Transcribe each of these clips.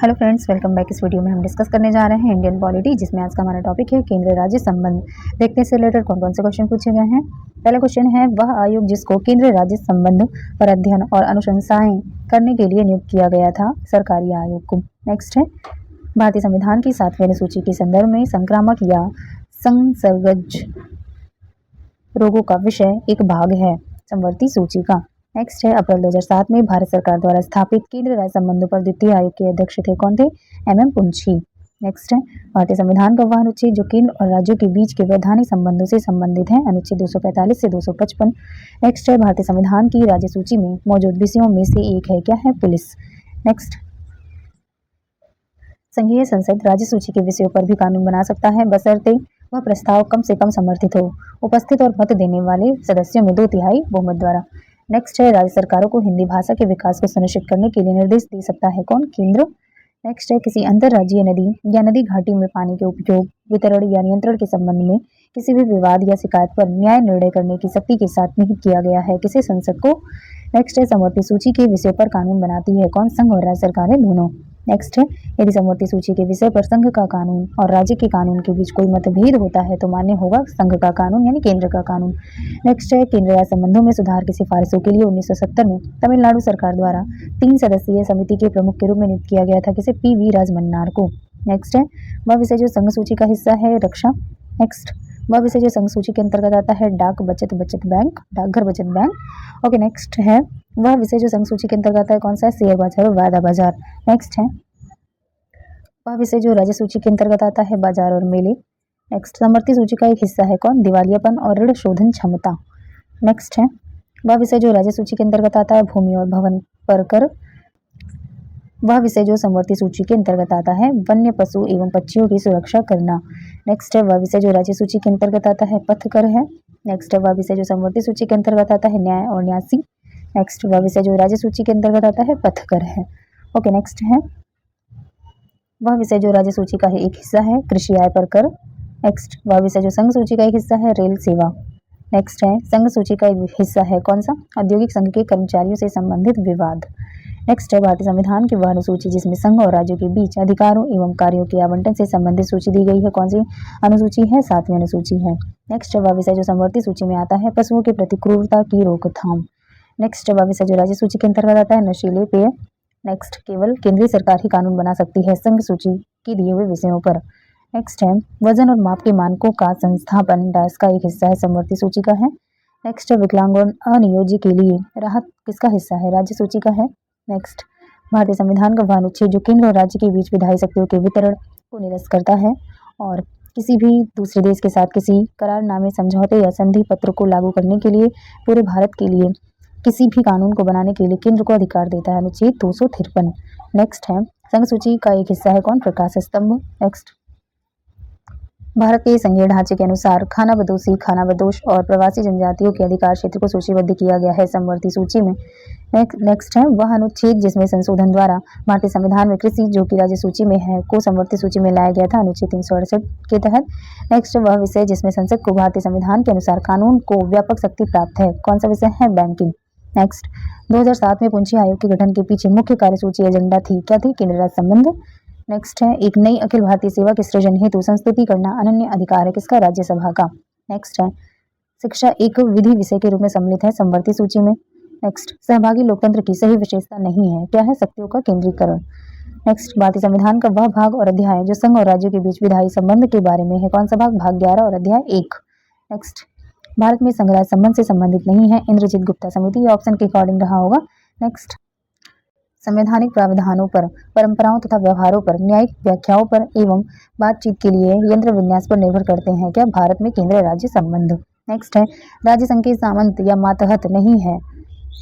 Hello friends, welcome back. इस video में हम डिस्कस करने जा रहे हैं इंडियन पॉलिटी, जिसमें आज का हमारा टॉपिक है केंद्र राज्य संबंध। देखते हैं इससे रिलेटेड कौन कौन से क्वेश्चन पूछे गए हैं। पहला क्वेश्चन है, वह आयोग जिसको केंद्र राज्य संबंध पर अध्ययन और अनुशंसाएं करने के लिए नियुक्त किया गया था, सरकारी आयोग को। नेक्स्ट है, भारतीय संविधान की 7वीं अनुसूची के संदर्भ में संक्रामक या संसर्गज रोगों का विषय एक भाग है समवर्ती सूची का। नेक्स्ट है, अप्रैल 2007 में भारत सरकार द्वारा स्थापित केंद्र राज्य संबंधों पर द्वितीय आयोग के अध्यक्ष थे कौन थे? MM पुंछी। नेक्स्ट है, भारतीय संविधान का वह अनुच्छेद जो केंद्र और राज्यों के बीच के वैधानिक संबंधों से संबंधित है, अनुच्छेद 245 से 255। नेक्स्ट है, भारतीय संविधान की राज्य सूची में मौजूद विषयों में से एक है क्या है? पुलिस। नेक्स्ट, संघीय संसद राज्य सूची के विषयों पर भी कानून बना सकता है, बशर्ते वह प्रस्ताव कम से कम समर्थित हो उपस्थित और मत देने वाले सदस्यों में 2/3 बहुमत द्वारा। नेक्स्ट है, राज्य सरकारों को हिंदी भाषा के विकास को सुनिश्चित करने के लिए निर्देश दे सकता है कौन? केंद्र। नेक्स्ट है, किसी अंतर्राज्यीय नदी या नदी घाटी में पानी के उपयोग, वितरण या नियंत्रण के संबंध में किसी भी विवाद या शिकायत पर न्याय निर्णय करने की शक्ति के साथ निहित किया गया है किसे? संसद को। नेक्स्ट है, समवर्ती सूची के विषय पर कानून बनाती है कौन? संघ और राज्य सरकारें दोनों। नेक्स्ट है, यदि समवर्ती सूची के विषय पर संघ का कानून और राज्य के कानून के बीच कोई मतभेद होता है तो मान्य होगा संघ का कानून यानी केंद्र का कानून। नेक्स्ट है, केंद्र राज्य संबंधों में सुधार की सिफारिशों के लिए 1970 में तमिलनाडु सरकार द्वारा 3 सदस्यीय समिति के प्रमुख के रूप में नियुक्त किया गया था किसे? PV राजमन्नार को। नेक्स्ट है, वह विषय जो संघ सूची का हिस्सा है रक्षा। नेक्स्ट, वह विषय जो संघ सूची के अंतर्गत आता है डाक बचत बैंक, डाकघर बचत बैंक। ओके, नेक्स्ट है, वह विषय जो संघ सूची के अंतर्गत आता है कौन सा है? शेयर बाजार और वायदा बाजार। नेक्स्ट है, वह विषय जो राज्य सूची के अंतर्गत आता है बाजार और मेले। नेक्स्ट, समवर्ती सूची का एक हिस्सा है कौन? दिवालियापन और ऋण शोधन क्षमता। नेक्स्ट है, वह विषय जो राज्य सूची के अंतर्गत आता है भूमि और भवन पर कर। वह विषय जो समवर्ती सूची के अंतर्गत आता है वन्य पशु एवं पक्षियों की सुरक्षा करना। नेक्स्ट है, वह विषय जो राज्य सूची के अंतर्गत आता है पथ कर है। नेक्स्ट है, वह विषय जो समवर्ती सूची के अंतर्गत आता है न्याय और न्यासी। नेक्स्ट, वह विषय जो राज्य सूची के अंतर्गत आता है पथ कर है। ओके, नेक्स्ट है, वह विषय जो राज्य सूची का एक हिस्सा है कृषि आय पर कर। नेक्स्ट, वह विषय जो संघ सूची का एक हिस्सा है रेल सेवा। नेक्स्ट है, संघ सूची का एक हिस्सा है कौन सा? औद्योगिक संघ के कर्मचारियों से संबंधित विवाद। नेक्स्ट है, भारतीय संविधान की वह अनुसूची जिसमें संघ और राज्यों के बीच अधिकारों एवं कार्यों के आवंटन से संबंधित सूची दी गई है कौन सी अनुसूची है? 7वीं अनुसूची है। नेक्स्ट है, वह विषय जो समवर्ती सूची में आता है पशुओं के प्रति क्रूरता की रोकथाम। नेक्स्ट, वह विषय जो राज्य सूची के अंतर्गत आता है नशीले पेय। नेक्स्ट, केवल केंद्रीय सरकार ही कानून बना सकती है संघ सूची के दिए हुए विषयों पर। नेक्स्ट है, वजन और माप के मानकों का संस्थापन डैश का एक हिस्सा है समवर्ती सूची का है। नेक्स्ट है, विकलांग और अनियोज्य के लिए राहत किसका हिस्सा है? राज्य सूची का है। नेक्स्ट, भारतीय संविधान का वह अनुच्छेद जो केंद्र और राज्य के बीच विधायी शक्तियों के वितरण को निरस्त करता है और किसी भी दूसरे देश के साथ किसी करारनामे, समझौते या संधि पत्र को लागू करने के लिए पूरे भारत के लिए किसी भी कानून को बनाने के लिए केंद्र को अधिकार देता है, अनुच्छेद 253। नेक्स्ट है, संघ सूची का एक हिस्सा है कौन? प्रकाश स्तंभ। नेक्स्ट, भारत के संघीय ढांचे के अनुसार खानाबदोशी, खानाबदोश और प्रवासी जनजातियों के अधिकार क्षेत्र को सूचीबद्ध किया गया है समवर्ती सूची में। नेक्स्ट है, वह अनुच्छेद जिसमें संशोधन द्वारा भारतीय संविधान में कृषि जो कि राज्य सूची में है को समवर्ती सूची में लाया गया था, अनुच्छेद 368 के तहत। नेक्स्ट, वह विषय जिसमें संसद को भारतीय संविधान के अनुसार कानून को व्यापक शक्ति प्राप्त है, कौन सा विषय है? बैंकिंग। नेक्स्ट, 2007 में पुंछी आयोग के गठन के पीछे मुख्य कार्यसूची एजेंडा थी क्या थी? केंद्र राज्य संबंध। नेक्स्ट है, एक नई अखिल भारतीय सेवा के सृजन हेतु संस्तुति करना अनन्य अधिकार है किसका? राज्यसभा का। नेक्स्ट है, शिक्षा एक विधि विषय के रूप में सम्मिलित है समवर्ती सूची में। नेक्स्ट, सहभागी लोकतंत्र की सही विशेषता नहीं है क्या है? शक्तियों का केंद्रीकरण। नेक्स्ट, भारतीय संविधान का वह भाग और अध्याय जो संघ और राज्यों के बीच विधायी संबंध के बारे में है, कौन सा भाग? भाग 11 और अध्याय 1। नेक्स्ट, भारत में संघ राज्य संबंध से संबंधित नहीं है, इंद्रजीत गुप्ता समिति ऑप्शन के अकॉर्डिंग रहा होगा। नेक्स्ट, संवैधानिक प्रावधानों पर, परंपराओं तथा व्यवहारों पर, न्यायिक व्याख्याओं पर एवं बातचीत के लिए यंत्र विन्यास पर निर्भर करते हैं क्या? भारत में केंद्र राज्य संबंध। नेक्स्ट है, राज्य संघ के सामंत या मातहत नहीं है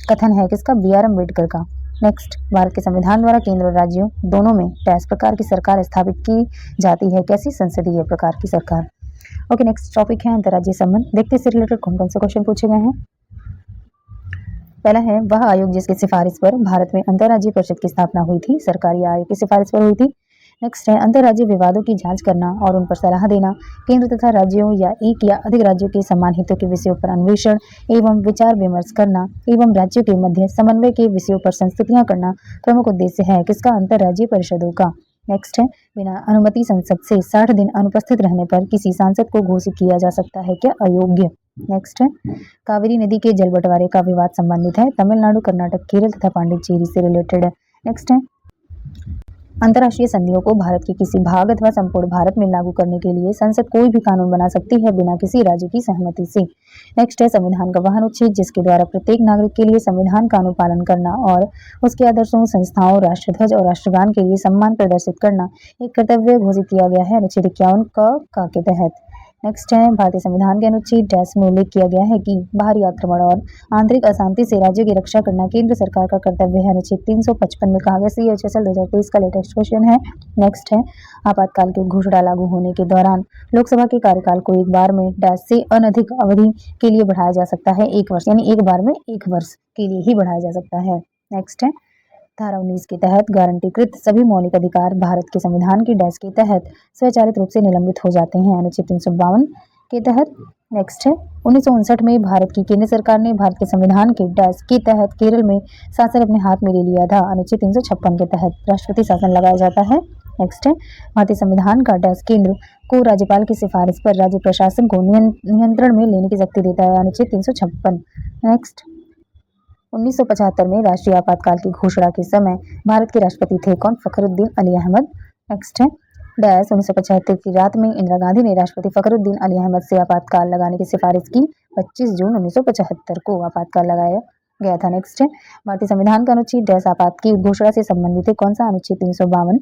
कथन है किसका? BR अम्बेडकर का। नेक्स्ट, भारत के संविधान द्वारा केंद्र और राज्यों दोनों में डैश प्रकार की सरकार स्थापित की जाती है कैसी? संसदीय प्रकार की सरकार। ओके, नेक्स्ट टॉपिक है अंतर्राज्यीय संबंध। देखते हैं इससे रिलेटेड कौन कौन से क्वेश्चन पूछे गए हैं। पहला है, वह आयोग जिसकी सिफारिश पर भारत में अंतर्राज्यीय परिषद की स्थापना हुई थी, सरकारी आयोग की सिफारिश पर हुई थी। नेक्स्ट है अंतर्राज्यीय विवादों की जांच करना और उन पर सलाह देना, केंद्र तथा राज्यों या एक या अधिक राज्यों के समान हितों के विषयों पर अन्वेषण एवं विचार विमर्श करना एवं राज्यों के मध्य समन्वय के विषयों पर संस्तुतियां करना प्रमुख उद्देश्य है किसका, अंतर्राज्यीय परिषदों का। नेक्स्ट है बिना अनुमति संसद से 60 दिन अनुपस्थित रहने पर किसी सांसद को घोषित किया जा सकता है क्या, अयोग्य। नेक्स्ट है कावेरी नदी के जल बंटवारे का विवाद संबंधित है तमिलनाडु, कर्नाटक, केरल तथा पांडिचेरी से रिलेटेड है। नेक्स्ट है अंतर्राष्ट्रीय संधियों को भारत के किसी भाग अथवा संपूर्ण भारत में लागू करने के लिए संसद कोई भी कानून बना सकती है बिना किसी राज्य की सहमति से। नेक्स्ट है संविधान का वह अनुच्छेद जिसके द्वारा प्रत्येक नागरिक के लिए संविधान का अनुपालन करना और उसके आदर्शों, संस्थाओं, राष्ट्रध्वज और राष्ट्रगान के लिए सम्मान प्रदर्शित करना एक कर्तव्य घोषित किया गया है अनुच्छेद 51 क के तहत। नेक्स्ट है भारतीय संविधान के अनुच्छेद डैश में उल्लेख किया गया है कि बाहरी आक्रमण और आंतरिक अशांति से राज्यों की रक्षा करना केंद्र सरकार का कर्तव्य है अनुच्छेद 355 में कहा गया। CHSL 2023 का लेटेस्ट क्वेश्चन है। नेक्स्ट है आपातकाल की घोषणा लागू होने के दौरान लोकसभा के कार्यकाल को एक बार में डैश से अनधिक अवधि के लिए बढ़ाया जा सकता है 1 वर्ष, यानी एक बार में 1 वर्ष के लिए ही बढ़ाया जा सकता है। नेक्स्ट है धारा 19 के तहत गारंटीकृत सभी मौलिक अधिकार भारत के संविधान की डैश के तहत स्वचालित रूप से निलंबित हो जाते हैं अनुच्छेद 352 के तहत। नेक्स्ट है 1959 में भारत की केंद्र सरकार ने भारत के संविधान के डैश के तहत केरल में शासन अपने हाथ में ले लिया था अनुच्छेद 356 के तहत राष्ट्रपति शासन लगाया जाता है। नेक्स्ट है भारतीय संविधान का डैश केंद्र को राज्यपाल की सिफारिश पर राज्य प्रशासन को नियंत्रण में लेने की शक्ति देता है अनुच्छेद 356। नेक्स्ट 1975 में राष्ट्रीय आपातकाल की घोषणा के समय भारत के राष्ट्रपति थे कौन, फखरुद्दीन अली अहमद। नेक्स्ट है डैश 1975 की रात में इंदिरा गांधी ने राष्ट्रपति फखरुद्दीन अली अहमद से आपातकाल लगाने की सिफारिश की। 25 जून 1975 को आपातकाल लगाया गया था। नेक्स्ट है भारतीय संविधान का अनुच्छेद डैश आपात की घोषणा से संबंधित है कौन सा, अनुच्छेद 352।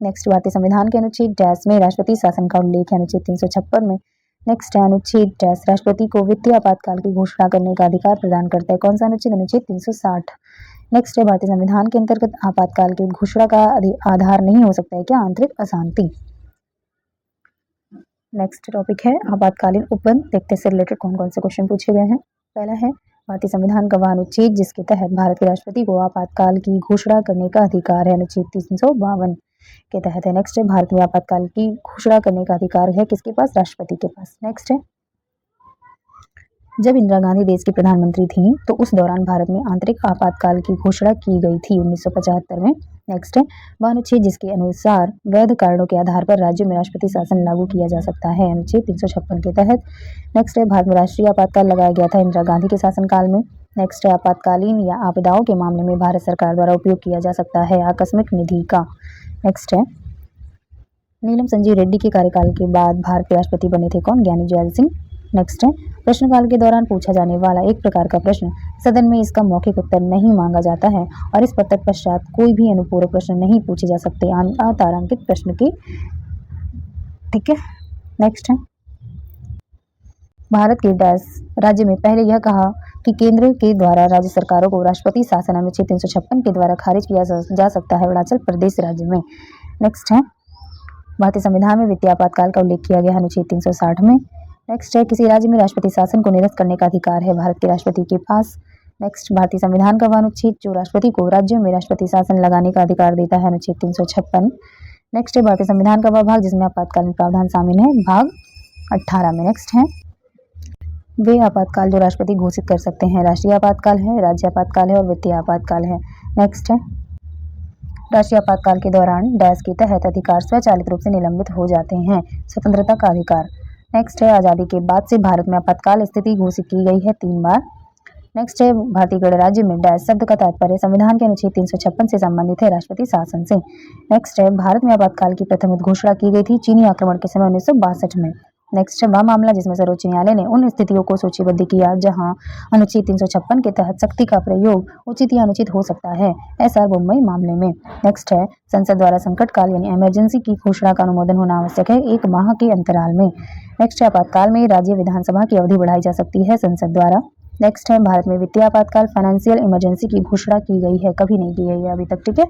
नेक्स्ट भारतीय संविधान के अनुच्छेद डैश में राष्ट्रपति शासन का उल्लेख है अनुच्छेद 356 में। नेक्स्ट है अनुच्छेद डैश राष्ट्रपति को वित्तीय आपातकाल की घोषणा करने का अधिकार प्रदान करता है कौन सा अनुच्छेद, अनुच्छेद 360। नेक्स्ट है भारतीय संविधान के अंतर्गत आपातकाल की घोषणा का आधार नहीं हो सकता है क्या, आंतरिक अशांति। नेक्स्ट टॉपिक है आपातकालीन उपबंध, देखते से रिलेटेड कौन कौन से क्वेश्चन पूछे गए हैं। पहला है भारतीय संविधान का वह अनुच्छेद जिसके तहत भारत के राष्ट्रपति को आपातकाल की घोषणा करने का अधिकार है अनुच्छेद 352 के तहत है। नेक्स्ट है भारत में आपातकाल की घोषणा करने का अधिकार है किसके पास, राष्ट्रपति के पास। नेक्स्ट है जब इंदिरा गांधी देश की प्रधानमंत्री थी तो उस दौरान भारत में आंतरिक आपातकाल की घोषणा की गई थी 1975 में। नेक्स्ट है वह अनुच्छेद जिसके अनुसार वैध कारणों के आधार पर राज्यों में राष्ट्रपति शासन लागू किया जा सकता है अनुच्छेद 356 के तहत। नेक्स्ट है भारत में राष्ट्रीय आपातकाल लगाया गया था इंदिरा गांधी के शासनकाल में। नेक्स्ट है आपातकालीन या आपदाओं के मामले में भारत सरकार द्वारा उपयोग किया जा सकता है आकस्मिक निधि का। नेक्स्ट है नीलम संजीव रेड्डी के कार्यकाल के बाद भारत के राष्ट्रपति बने थे कौन, ज्ञानी जैल सिंह। नेक्स्ट है प्रश्नकाल के दौरान पूछा जाने वाला एक प्रकार का प्रश्न सदन में इसका मौखिक उत्तर नहीं मांगा जाता है और इस पर तत्पश्चात कोई भी अनुपूरक प्रश्न नहीं पूछे जा सकते अतारांकित प्रश्न के। ठीक है। नेक्स्ट है भारत के डैश राज्य में पहले यह कहा कि केंद्र के द्वारा राज्य सरकारों को राष्ट्रपति शासन अनुच्छेद 356 के द्वारा खारिज किया जा सकता है अरुणाचल प्रदेश राज्य में। नेक्स्ट है भारतीय संविधान में वित्तीय आपातकाल का उल्लेख किया गया अनुच्छेद 360 में। नेक्स्ट है किसी राज्य में राष्ट्रपति शासन को निरस्त करने का अधिकार है भारत के राष्ट्रपति के पास। नेक्स्ट भारतीय संविधान का वह अनुच्छेद जो राष्ट्रपति को राज्यों में राष्ट्रपति शासन लगाने का अधिकार देता है अनुच्छेद 356। नेक्स्ट है भारतीय संविधान का वह भाग जिसमें आपातकालीन प्रावधान शामिल है, भाग 18 में। नेक्स्ट है वे आपातकाल जो राष्ट्रपति घोषित कर सकते हैं, राष्ट्रीय आपातकाल है, राज्य आपातकाल है और वित्तीय आपातकाल है। नेक्स्ट है राष्ट्रीय आपातकाल के दौरान डैश के तहत अधिकार स्वचालित रूप से निलंबित हो जाते हैं, स्वतंत्रता का अधिकार। नेक्स्ट है आज़ादी के बाद से भारत में आपातकाल स्थिति घोषित की गई है 3 बार। नेक्स्ट है भारतीय गणराज्य में डैश शब्द का तात्पर्य संविधान के अनुच्छेद 356 से संबंधित है, राष्ट्रपति शासन से। नेक्स्ट है भारत में आपातकाल की प्रथम उद्घोषणा की गई थी चीनी आक्रमण के समय 1962 में। नेक्स्ट है वह मामला जिसमें सर्वोच्च न्यायालय ने उन स्थितियों को सूचीबद्ध किया जहां अनुच्छेद 356 के तहत शक्ति का प्रयोग उचित या अनुचित हो सकता है, SR बोम्मई मामले में। नेक्स्ट है संसद द्वारा संकट काल यानी इमरजेंसी की घोषणा का अनुमोदन होना आवश्यक है 1 माह के अंतराल में। नेक्स्ट है आपातकाल में राज्य विधानसभा की अवधि बढ़ाई जा सकती है संसद द्वारा। नेक्स्ट है भारत में वित्तीय आपातकाल फाइनेंशियल इमरजेंसी की घोषणा की गई है, कभी नहीं की गई है अभी तक। ठीक है।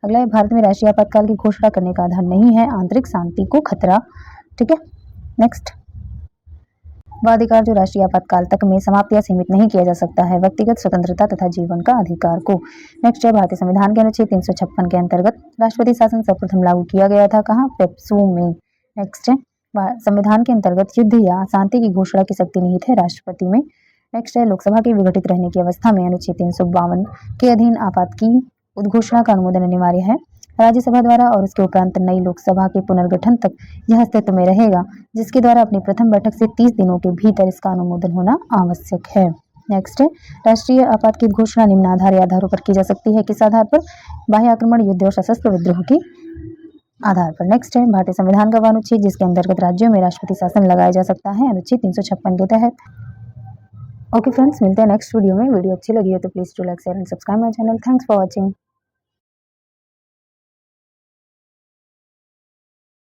अगला है भारत में राष्ट्रीय आपातकाल की घोषणा करने का आधार नहीं है आंतरिक शांति को खतरा। ठीक है। नेक्स्ट वह अधिकार जो राष्ट्रीय आपातकाल तक में समाप्त या सीमित नहीं किया जा सकता है, व्यक्तिगत स्वतंत्रता तथा जीवन का अधिकार को। नेक्स्ट है भारतीय संविधान के अनुच्छेद 356 के अंतर्गत राष्ट्रपति शासन सर्वप्रथम लागू किया गया था कहाँ? पेप्सू में। नेक्स्ट है संविधान के अंतर्गत युद्ध या शांति की घोषणा की शक्ति निहित है राष्ट्रपति में। नेक्स्ट है लोकसभा के विघटित रहने की अवस्था में अनुच्छेद 352 के अधीन आपात की उद्घोषणा का अनुमोदन अनिवार्य है राज्यसभा द्वारा और उसके उपरांत नई लोकसभा के पुनर्गठन तक यह अस्तित्व में रहेगा, जिसके द्वारा अपनी प्रथम बैठक से 30 दिनों के भीतर इसका अनुमोदन होना आवश्यक है। नेक्स्ट है राष्ट्रीय आपात की घोषणा निम्न आधार या आधारों पर की जा सकती है। किस आधार पर? बाह्य आक्रमण, युद्ध और सशस्त्र विद्रोह के आधार पर। नेक्स्ट है भारतीय संविधान का वह अनुच्छेद जिसके अंतर्गत राज्यों में राष्ट्रपति शासन लगाया जा सकता है, अनुच्छेद 356 के तहत। ओके फ्रेंड्स, मिलते हैं नेक्स्ट वीडियो में। वीडियो अच्छी लगी हो तो please do like, share and subscribe my channel. Thanks for watching.